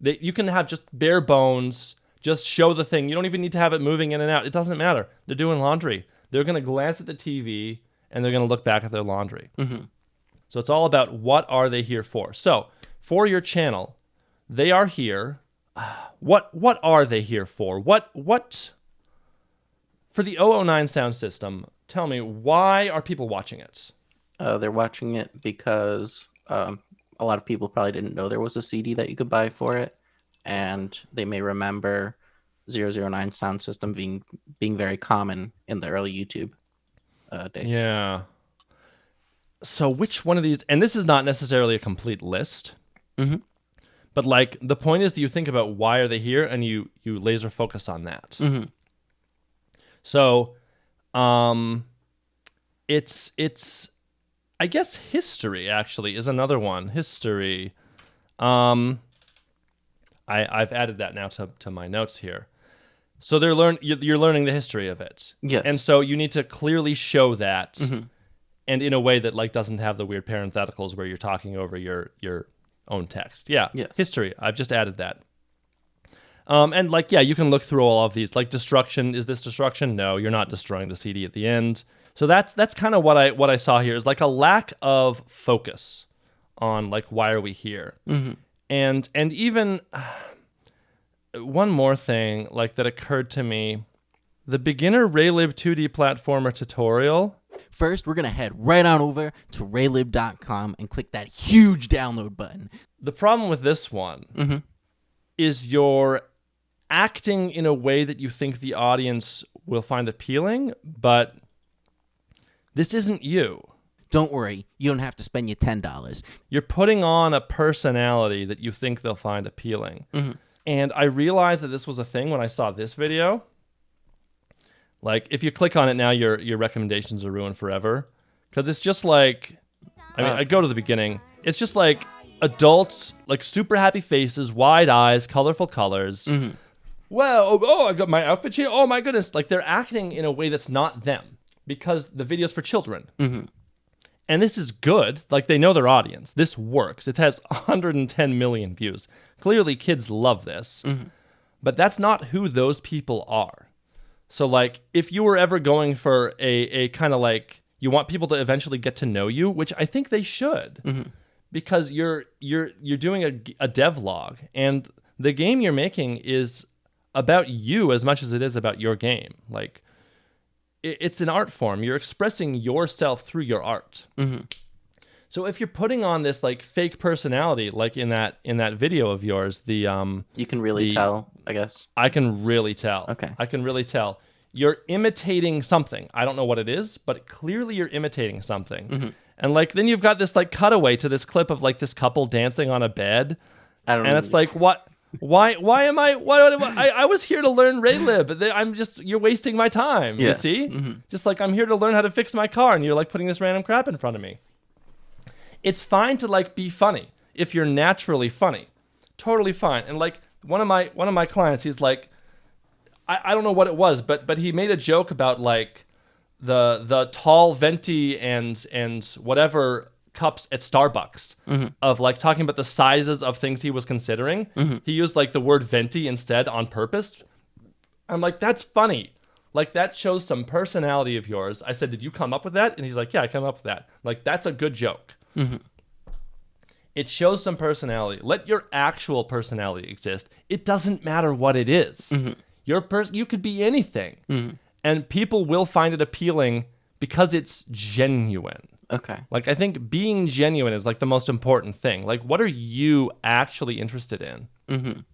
You can have just bare bones, just show the thing. You don't even need to have it moving in and out. It doesn't matter. They're doing laundry. They're going to glance at the TV and they're going to look back at their laundry. So it's all about what are they here for. So for your channel, they are here. What are they here for? What for the 009 sound system? Tell me, why are people watching it?
They're watching it because a lot of people probably didn't know there was a CD that you could buy for it, and they may remember 009 sound system being very common in the early YouTube days.
Yeah. So which one of these? And this is not necessarily a complete list. But like the point is that you think about why are they here, and you laser focus on that. So, it's I guess history actually is another one. History. I've added that now to my notes here. So you're learning the history of it.
Yes.
And so you need to clearly show that, and in a way that like doesn't have the weird parentheticals where you're talking over your own text. Yeah.
Yes.
History. I've just added that. And like, yeah, you can look through all of these. Like destruction. Is this destruction? No, you're not destroying the CD at the end. So that's kind of what I saw here is like a lack of focus on like why are we here, and even one more thing like that occurred to me, the beginner Raylib 2D platformer tutorial.
First, we're going to head right on over to raylib.com and click that huge download button.
The problem with this one is you're acting in a way that you think the audience will find appealing, but this isn't you.
Don't worry, you don't have to spend your $10.
You're putting on a personality that you think they'll find appealing. And I realized that this was a thing when I saw this video. Like, if you click on it now, your recommendations are ruined forever. Because it's just like, I mean, I go to the beginning. It's just like adults, like super happy faces, wide eyes, colorful colors. Well, oh, I got my outfit here. Oh my goodness. Like, they're acting in a way that's not them. Because the video's for children. And this is good. Like, they know their audience. This works. It has 110 million views. Clearly, kids love this. But that's not who those people are. So, like, if you were ever going for a kind of like, you want people to eventually get to know you, which I think they should. Because you're doing a devlog. And the game you're making is about you as much as it is about your game. Like, it's an art form. You're expressing yourself through your art. So if you're putting on this like fake personality, like in that video of yours, you
can really tell, I guess.
I can really tell.
Okay.
I can really tell. You're imitating something. I don't know what it is, but clearly you're imitating something. And like then you've got this like cutaway to this clip of like this couple dancing on a bed. And it's like, what? Why am I? I was here to learn Raylib. You're wasting my time.
Yes.
You see, just like I'm here to learn how to fix my car, and you're like putting this random crap in front of me. It's fine to like be funny if you're naturally funny, totally fine. And like one of my clients, he's like, I don't know what it was, but he made a joke about like the tall venti and whatever cups at Starbucks of like talking about the sizes of things he was considering. He used like the word venti instead on purpose. I'm like, that's funny. Like that shows some personality of yours. I said, did you come up with that? And he's like, yeah, I came up with that. Like, that's a good joke. It shows some personality. Let your actual personality exist. It doesn't matter what it is. You could be anything. And people will find it appealing because it's genuine.
Okay.
Like, I think being genuine is like the most important thing. Like, what are you actually interested in?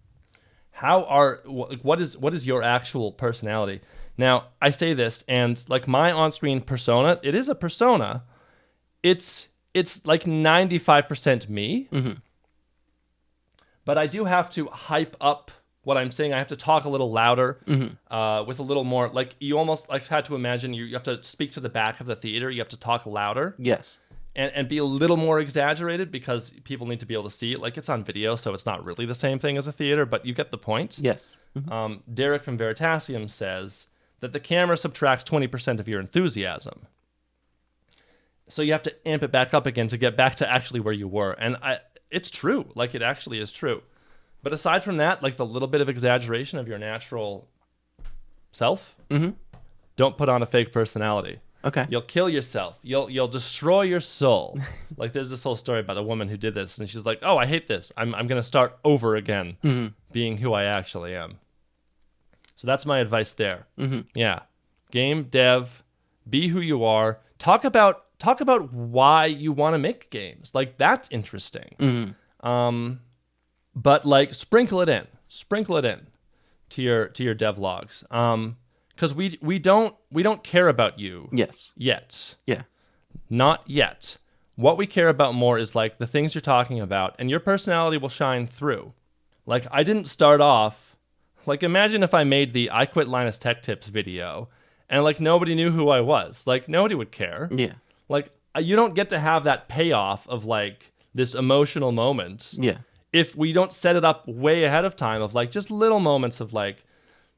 What is your actual personality? Now, I say this, and like my on-screen persona, it is a persona. It's like 95% me. But I do have to hype up what I'm saying. I have to talk a little louder, with a little more, like you almost like had to imagine you have to speak to the back of the theater. You have to talk louder.
Yes.
And be a little more exaggerated because people need to be able to see it. Like it's on video, so it's not really the same thing as a theater, but you get the point.
Yes.
Derek from Veritasium says that the camera subtracts 20% of your enthusiasm. So you have to amp it back up again to get back to actually where you were. And it's true. Like it actually is true. But aside from that, like the little bit of exaggeration of your natural self, don't put on a fake personality.
Okay.
You'll kill yourself. You'll destroy your soul. Like there's this whole story about a woman who did this, and she's like, "Oh, I hate this. I'm gonna start over again, being who I actually am." So that's my advice there. Yeah, game dev, be who you are. Talk about why you want to make games. Like that's interesting. But like sprinkle it in to your devlogs. Because we don't care about you.
Yes.
Yet.
Yeah.
Not yet. What we care about more is like the things you're talking about, and your personality will shine through. Like I didn't start off. Like imagine if I made the I Quit Linus Tech Tips video, and like nobody knew who I was. Like nobody would care.
Yeah.
Like you don't get to have that payoff of like this emotional moment.
Yeah.
if we don't set it up way ahead of time of like just little moments of like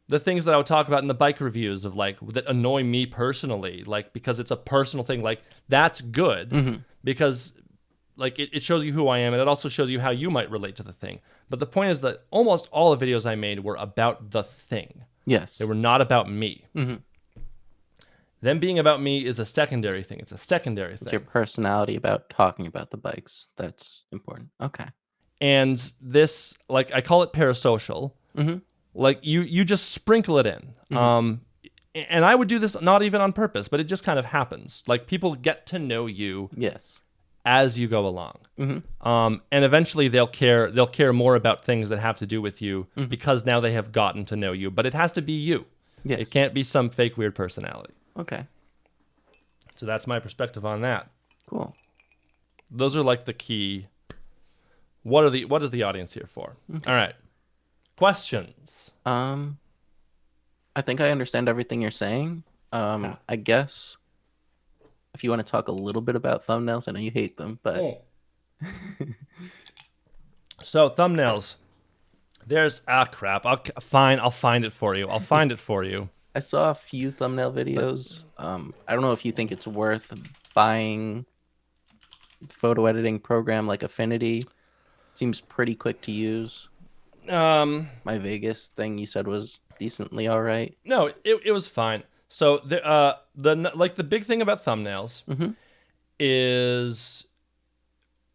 the things that I would talk about in the bike reviews of like that annoy me personally, like because it's a personal thing, like that's good because like it shows you who I am and it also shows you how you might relate to the thing. But the point is that almost all the videos I made were about the thing.
Yes.
They were not about me. Them being about me is a secondary thing. It's a secondary thing.
It's your personality about talking about the bikes. That's important. Okay.
And this, like, I call it parasocial. Like, you just sprinkle it in. And I would do this not even on purpose, but it just kind of happens. Like, people get to know you
Yes.
as you go along. And eventually they'll care more about things that have to do with you because now they have gotten to know you. But it has to be you.
Yes.
It can't be some fake weird personality.
Okay.
So that's my perspective on that.
Cool.
Those are like the key. What is the audience here for? All right. Questions.
I think I understand everything you're saying. I guess if you want to talk a little bit about thumbnails, I know you hate them, but
So thumbnails. There's crap. I'll find it for you.
I saw a few thumbnail videos. I don't know if you think it's worth buying photo editing program like Affinity. Seems pretty quick to use. My Vegas thing you said was decently all right.
No, it was fine. So the big thing about thumbnails is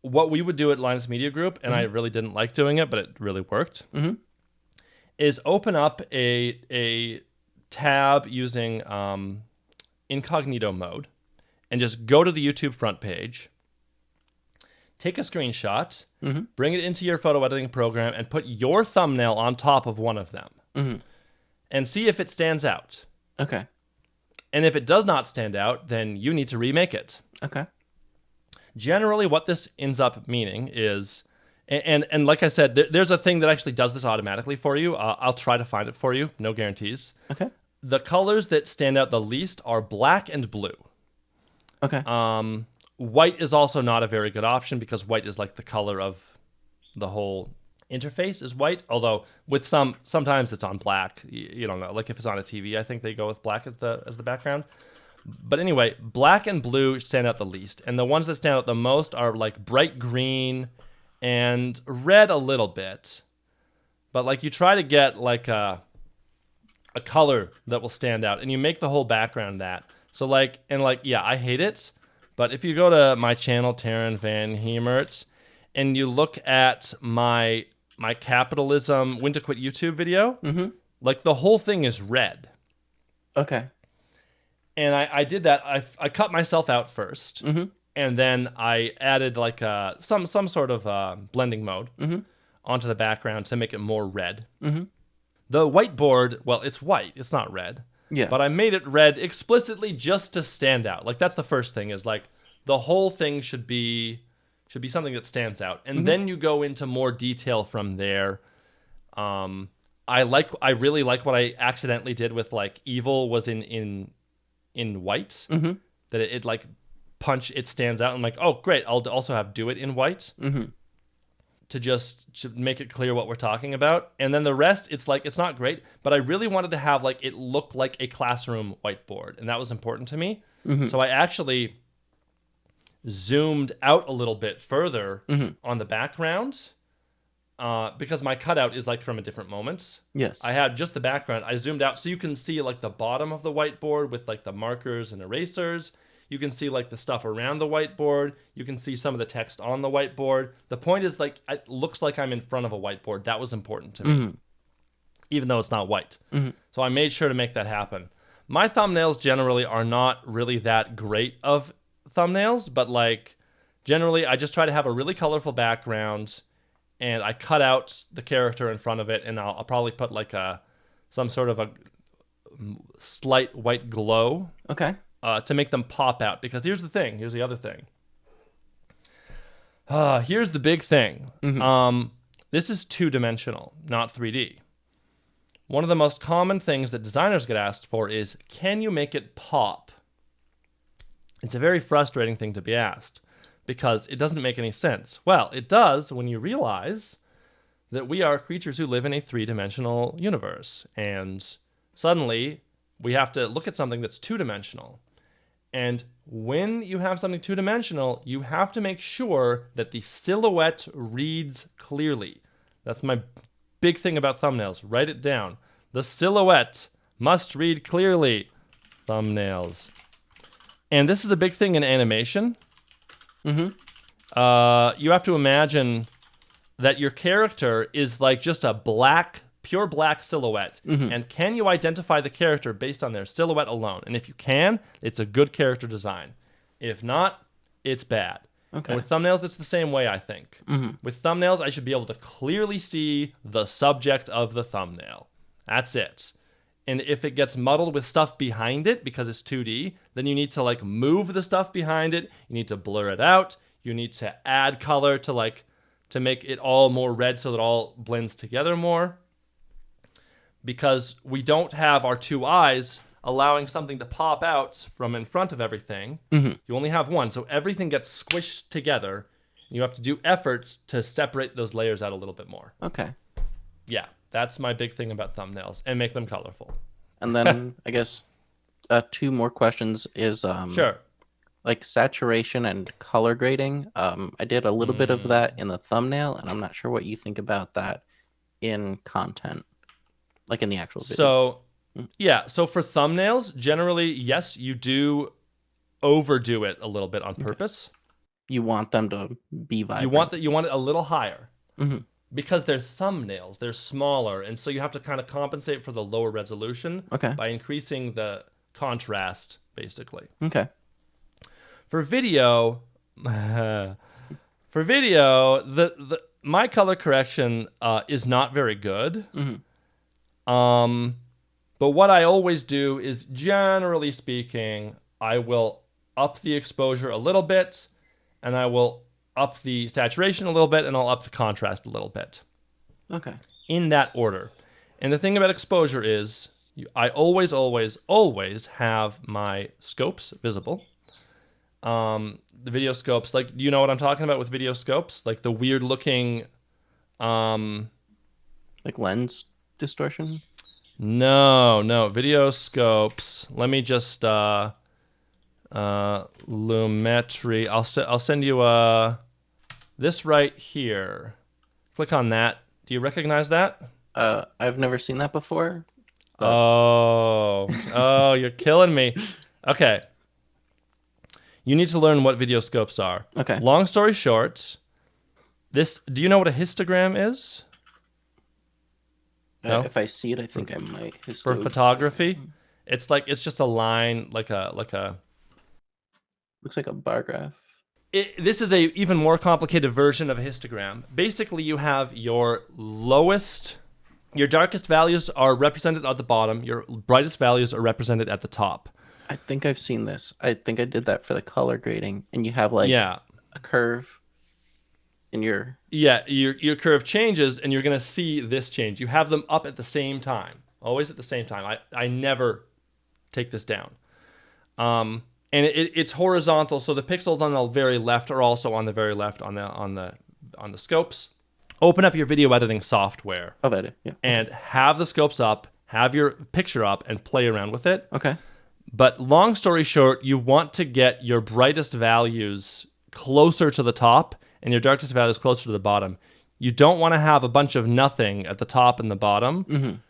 what we would do at Linus Media Group, and I really didn't like doing it, but it really worked. Is open up a tab using incognito mode and just go to the YouTube front page, take a screenshot, bring it into your photo editing program, and put your thumbnail on top of one of them and see if it stands out.
Okay.
And if it does not stand out, then you need to remake it.
Okay.
Generally, what this ends up meaning is, and like I said, there's a thing that actually does this automatically for you. I'll try to find it for you. No guarantees.
Okay.
The colors that stand out the least are black and blue.
Okay.
White is also not a very good option because white is like the color of the whole interface is white. Although with sometimes it's on black. You don't know. Like if it's on a TV, I think they go with black as the background. But anyway, black and blue stand out the least. And the ones that stand out the most are like bright green and red a little bit. But like you try to get like a color that will stand out and you make the whole background that. So like, yeah, I hate it. But if you go to my channel, Taran Van Hemert, and you look at my capitalism when to quit YouTube video, like the whole thing is red.
Okay.
And I did that. I cut myself out first, and then I added like some sort of blending mode onto the background to make it more red. The whiteboard, well, it's white. It's not red.
Yeah.
But I made it red explicitly just to stand out. Like that's the first thing is like the whole thing should be something that stands out. And then you go into more detail from there. I really like what I accidentally did with like evil was in white. That it like it stands out. I'm like, oh great, I'll also have do it in white. To make it clear what we're talking about. And then the rest, it's like, it's not great, but I really wanted to have like, it look like a classroom whiteboard. And that was important to me. So I actually zoomed out a little bit further on the background because my cutout is like from a different moment.
Yes.
I had just the background. I zoomed out so you can see like the bottom of the whiteboard with like the markers and erasers. You can see like the stuff around the whiteboard. You can see some of the text on the whiteboard. The point is like, it looks like I'm in front of a whiteboard. That was important to me, even though it's not white. So I made sure to make that happen. My thumbnails generally are not really that great of thumbnails, but like generally I just try to have a really colorful background and I cut out the character in front of it and I'll probably put like some sort of a slight white glow.
Okay.
To make them pop out. Because here's the thing. Here's the other thing. Here's the big thing. This is 2-dimensional, not 3D. One of the most common things that designers get asked for is, can you make it pop? It's a very frustrating thing to be asked because it doesn't make any sense. Well, it does when you realize that we are creatures who live in a three-dimensional universe. And suddenly, we have to look at something that's two-dimensional. And when you have something two-dimensional, you have to make sure that the silhouette reads clearly. That's my big thing about thumbnails. Write it down. The silhouette must read clearly. Thumbnails. And this is a big thing in animation. You have to imagine that your character is like just a pure black silhouette. And can you identify the character based on their silhouette alone? And if you can, it's a good character design. If not, it's bad.
Okay.
And with thumbnails, it's the same way, I think. With thumbnails, I should be able to clearly see the subject of the thumbnail. That's it. And if it gets muddled with stuff behind it because it's 2D, then you need to like move the stuff behind it. You need to blur it out. You need to add color to make it all more red so that it all blends together more. Because we don't have our two eyes allowing something to pop out from in front of everything. You only have one, so everything gets squished together. You have to do efforts to separate those layers out a little bit more.
Okay.
Yeah, that's my big thing about thumbnails, and make them colorful.
And then I guess 2 more questions is
Sure.
like saturation and color grading. I did a little bit of that in the thumbnail, and I'm not sure what you think about that in content, like in the actual video.
So, yeah, so for thumbnails, generally, yes, you do overdo it a little bit on purpose.
You want them to be vibrant.
You want it a little higher. Because they're thumbnails, they're smaller, and so you have to kind of compensate for the lower resolution by increasing the contrast, basically.
Okay.
For video, my color correction is not very good. But what I always do is, generally speaking, I will up the exposure a little bit, and I will up the saturation a little bit, and I'll up the contrast a little bit.
Okay.
In that order. And the thing about exposure is, I always, always, always have my scopes visible. The video scopes, like, do you know what I'm talking about with video scopes? Like the weird looking,
like lens distortion?
No, video scopes. Let me just, Lumetri. I'll send you, this right here. Click on that. Do you recognize that?
I've never seen that before.
Oh, you're killing me. Okay. You need to learn what video scopes are.
Okay.
Long story short, do you know what a histogram is? No?
If I see it, I think I might.
For photography? It's just a line, like a
looks like a bar graph.
This is a even more complicated version of a histogram. Basically, you have your darkest values are represented at the bottom. Your brightest values are represented at the top.
I think I've seen this. I think I did that for the color grading, and you have like a curve in your
your curve changes, and you're gonna see this change. You have them up at the same time, always at the same time. I never take this down. And it's horizontal, so the pixels on the very left are also on the very left on the scopes. Open up your video editing software.
Oh, that is, yeah.
And have the scopes up, have your picture up, and play around with it.
Okay.
But long story short, you want to get your brightest values closer to the top and your darkest values closer to the bottom. You don't want to have a bunch of nothing at the top and the bottom,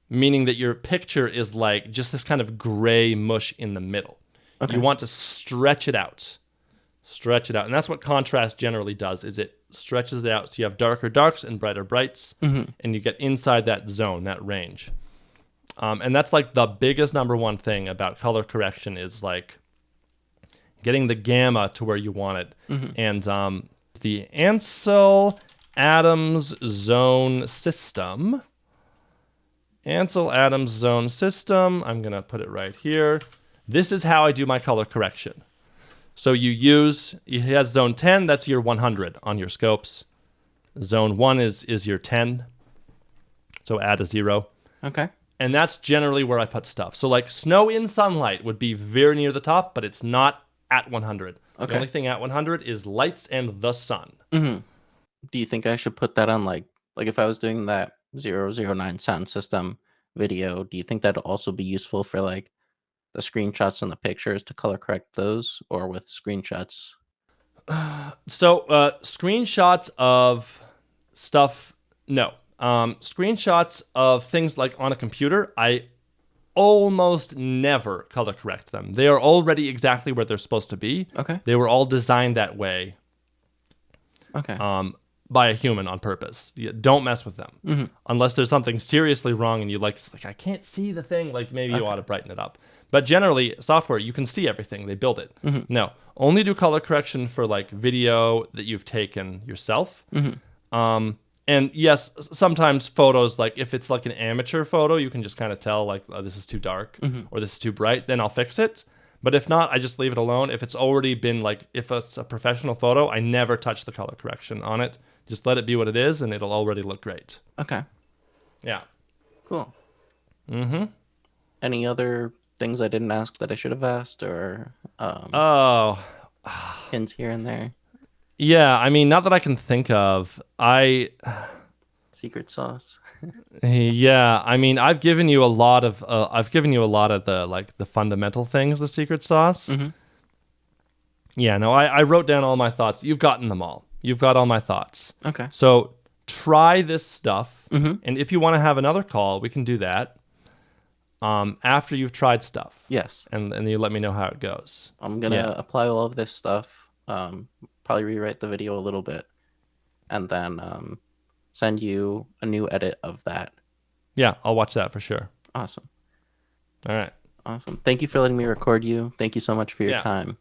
meaning that your picture is like just this kind of gray mush in the middle. Okay. You want to stretch it out. And that's what contrast generally does, is it stretches it out. So you have darker darks and brighter brights, and you get inside that zone, that range. And that's like the biggest number one thing about color correction is like getting the gamma to where you want it. And the Ansel Adams zone system. Ansel Adams zone system. I'm going to put it right here. This is how I do my color correction. So it has zone 10, that's your 100 on your scopes. Zone 1 is your 10. So add a 0.
Okay.
And that's generally where I put stuff. So like snow in sunlight would be very near the top, but it's not at 100. Okay. The only thing at 100 is lights and the sun.
Do you think I should put that on like Like if I was doing that 009 sound system video, do you think that'd also be useful for like the screenshots and the pictures to color correct those, or with screenshots?
So screenshots of stuff, no. Screenshots of things like on a computer, I almost never color correct them. They are already exactly where they're supposed to be.
Okay.
They were all designed that way
Okay.
by a human on purpose. Don't mess with them. Unless there's something seriously wrong and you like, I can't see the thing, like maybe you ought to brighten it up. But generally, software, you can see everything. They build it. No, only do color correction for like video that you've taken yourself. And yes, sometimes photos, like if it's like an amateur photo, you can just kind of tell like, oh, this is too dark or this is too bright, then I'll fix it. But if not, I just leave it alone. If it's already been like, if it's a professional photo, I never touch the color correction on it. Just let it be what it is and it'll already look great.
Okay.
Yeah.
Cool. Any other things I didn't ask that I should have asked, or hints here and there?
Yeah, I mean, not that I can think of.
Secret sauce.
Yeah, I mean, I've given you a lot of the like the fundamental things, the secret sauce. Yeah, no, I wrote down all my thoughts. You've gotten them all. You've got all my thoughts.
Okay.
So try this stuff, and if you want to have another call, we can do that. After you've tried stuff.
Yes.
And you let me know how it goes.
I'm gonna apply all of this stuff. Probably rewrite the video a little bit, and then send you a new edit of that.
Yeah, I'll watch that for sure.
Awesome.
All right.
Awesome. Thank you for letting me record you. Thank you so much for your time.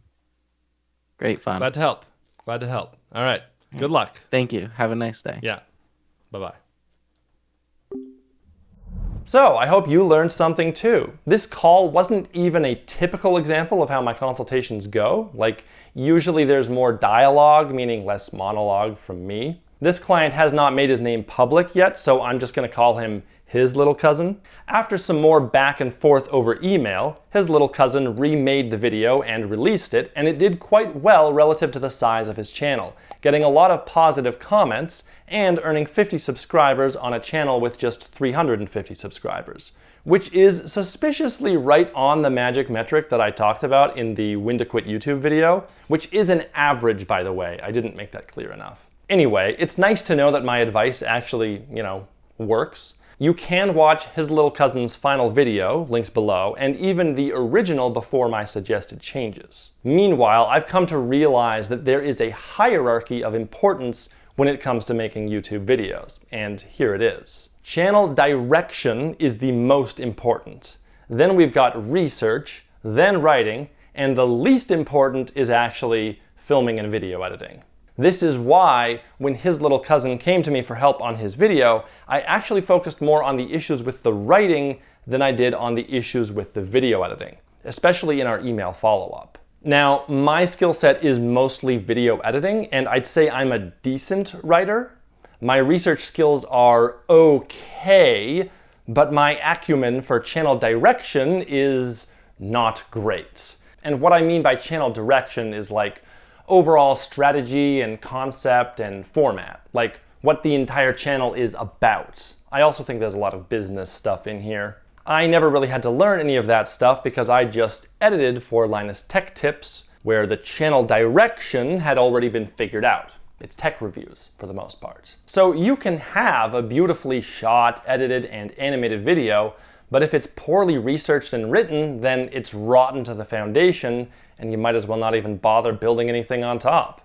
Great fun.
Glad to help. All right. Good luck.
Thank you. Have a nice day.
Yeah. Bye-bye. So, I hope you learned something too. This call wasn't even a typical example of how my consultations go. Like, usually there's more dialogue, meaning less monologue from me. This client has not made his name public yet, so I'm just going to call him his little cousin. After some more back and forth over email, his little cousin remade the video and released it, and it did quite well relative to the size of his channel, getting a lot of positive comments and earning 50 subscribers on a channel with just 350 subscribers, which is suspiciously right on the magic metric that I talked about in the When to Quit YouTube video, which is an average, by the way. I didn't make that clear enough. Anyway, it's nice to know that my advice actually, works. You can watch his little cousin's final video, linked below, and even the original before my suggested changes. Meanwhile, I've come to realize that there is a hierarchy of importance when it comes to making YouTube videos, and here it is. Channel direction is the most important. Then we've got research, then writing, and the least important is actually filming and video editing. This is why, when his little cousin came to me for help on his video, I actually focused more on the issues with the writing than I did on the issues with the video editing, especially in our email follow-up. Now, my skill set is mostly video editing, and I'd say I'm a decent writer. My research skills are okay, but my acumen for channel direction is not great. And what I mean by channel direction is like overall strategy and concept and format, like what the entire channel is about. I also think there's a lot of business stuff in here. I never really had to learn any of that stuff because I just edited for Linus Tech Tips, where the channel direction had already been figured out. It's tech reviews for the most part. So you can have a beautifully shot, edited, and animated video, but if it's poorly researched and written, then it's rotten to the foundation, and you might as well not even bother building anything on top.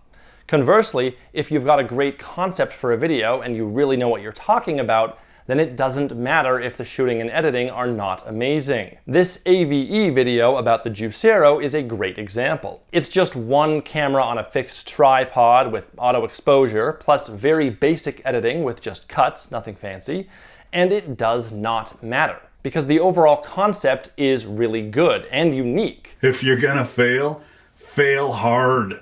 Conversely, if you've got a great concept for a video and you really know what you're talking about, then it doesn't matter if the shooting and editing are not amazing. This AVE video about the Juicero is a great example. It's just one camera on a fixed tripod with auto exposure, plus very basic editing with just cuts, nothing fancy, and it does not matter, because the overall concept is really good and unique.
If you're gonna fail, fail hard.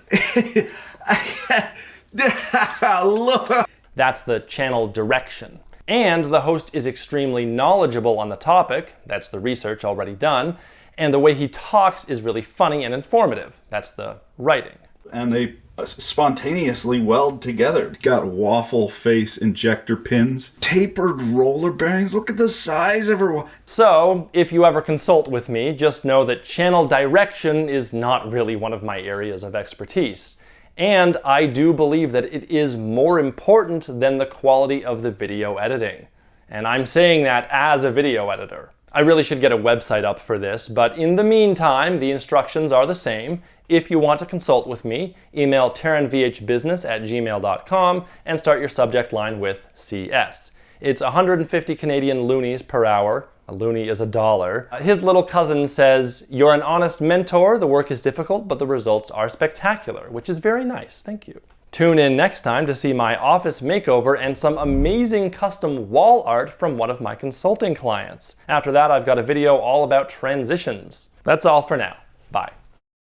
That's the channel direction. And the host is extremely knowledgeable on the topic, that's the research already done, and the way he talks is really funny and informative, that's the writing.
And they spontaneously weld together. Got waffle face injector pins, tapered roller bearings. Look at the size of her.
So, if you ever consult with me, just know that channel direction is not really one of my areas of expertise. And I do believe that it is more important than the quality of the video editing. And I'm saying that as a video editor. I really should get a website up for this, but in the meantime, the instructions are the same. If you want to consult with me, email taranvhbusiness@gmail.com and start your subject line with CS. It's 150 Canadian loonies per hour. A loonie is $1. His little cousin says, "You're an honest mentor. The work is difficult, but the results are spectacular," which is very nice. Thank you. Tune in next time to see my office makeover and some amazing custom wall art from one of my consulting clients. After that, I've got a video all about transitions. That's all for now. Bye.